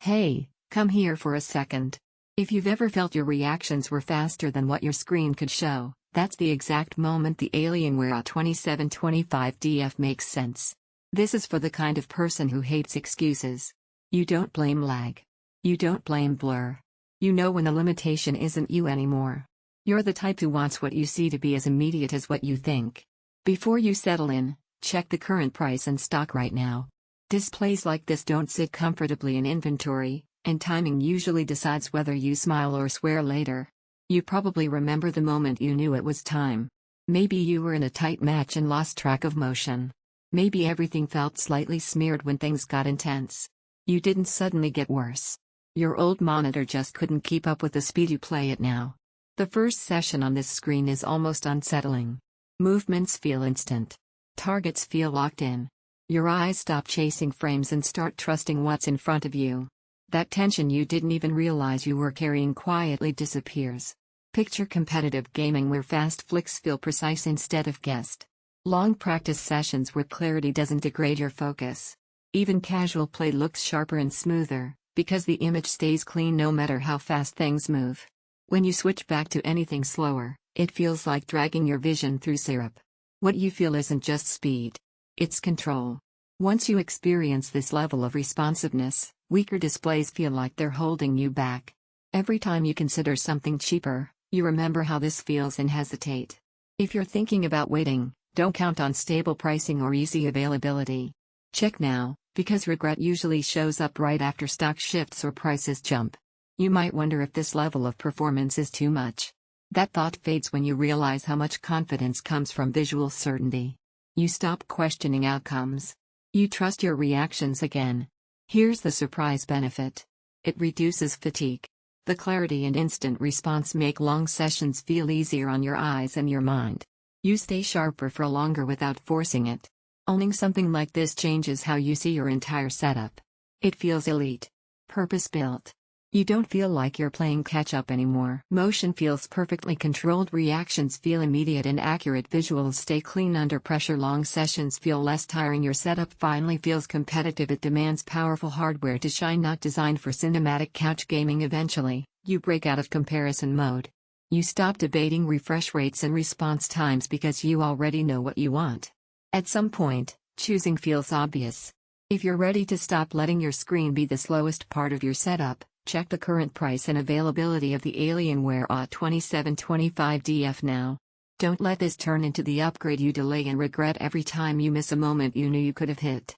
Hey, come here for a second. If you've ever felt your reactions were faster than what your screen could show, that's the exact moment the Alienware AW2725DF makes sense. This is for the kind of person who hates excuses. You don't blame lag. You don't blame blur. You know when the limitation isn't you anymore. You're the type who wants what you see to be as immediate as what you think. Before you settle in, check the current price and stock right now. Displays like this don't sit comfortably in inventory, and timing usually decides whether you smile or swear later. You probably remember the moment you knew it was time. Maybe you were in a tight match and lost track of motion. Maybe everything felt slightly smeared when things got intense. You didn't suddenly get worse. Your old monitor just couldn't keep up with the speed you play it now. The first session on this screen is almost unsettling. Movements feel instant. Targets feel locked in. Your eyes stop chasing frames and start trusting what's in front of you. That tension you didn't even realize you were carrying quietly disappears. Picture competitive gaming where fast flicks feel precise instead of guessed. Long practice sessions where clarity doesn't degrade your focus. Even casual play looks sharper and smoother, because the image stays clean no matter how fast things move. When you switch back to anything slower, it feels like dragging your vision through syrup. What you feel isn't just speed. It's control. Once you experience this level of responsiveness, weaker displays feel like they're holding you back. Every time you consider something cheaper, you remember how this feels and hesitate. If you're thinking about waiting, don't count on stable pricing or easy availability. Check now, because regret usually shows up right after stock shifts or prices jump. You might wonder if this level of performance is too much. That thought fades when you realize how much confidence comes from visual certainty. You stop questioning outcomes. You trust your reactions again. Here's the surprise benefit. It reduces fatigue. The clarity and instant response make long sessions feel easier on your eyes and your mind. You stay sharper for longer without forcing it. Owning something like this changes how you see your entire setup. It feels elite. Purpose-built. You don't feel like you're playing catch-up anymore. Motion feels perfectly controlled, reactions feel immediate and accurate, visuals stay clean under pressure, long sessions feel less tiring, your setup finally feels competitive, it demands powerful hardware to shine, not designed for cinematic couch gaming. Eventually, you break out of comparison mode. You stop debating refresh rates and response times because you already know what you want. At some point, choosing feels obvious. If you're ready to stop letting your screen be the slowest part of your setup, check the current price and availability of the Alienware AW2725DF now. Don't let this turn into the upgrade you delay and regret every time you miss a moment you knew you could have hit.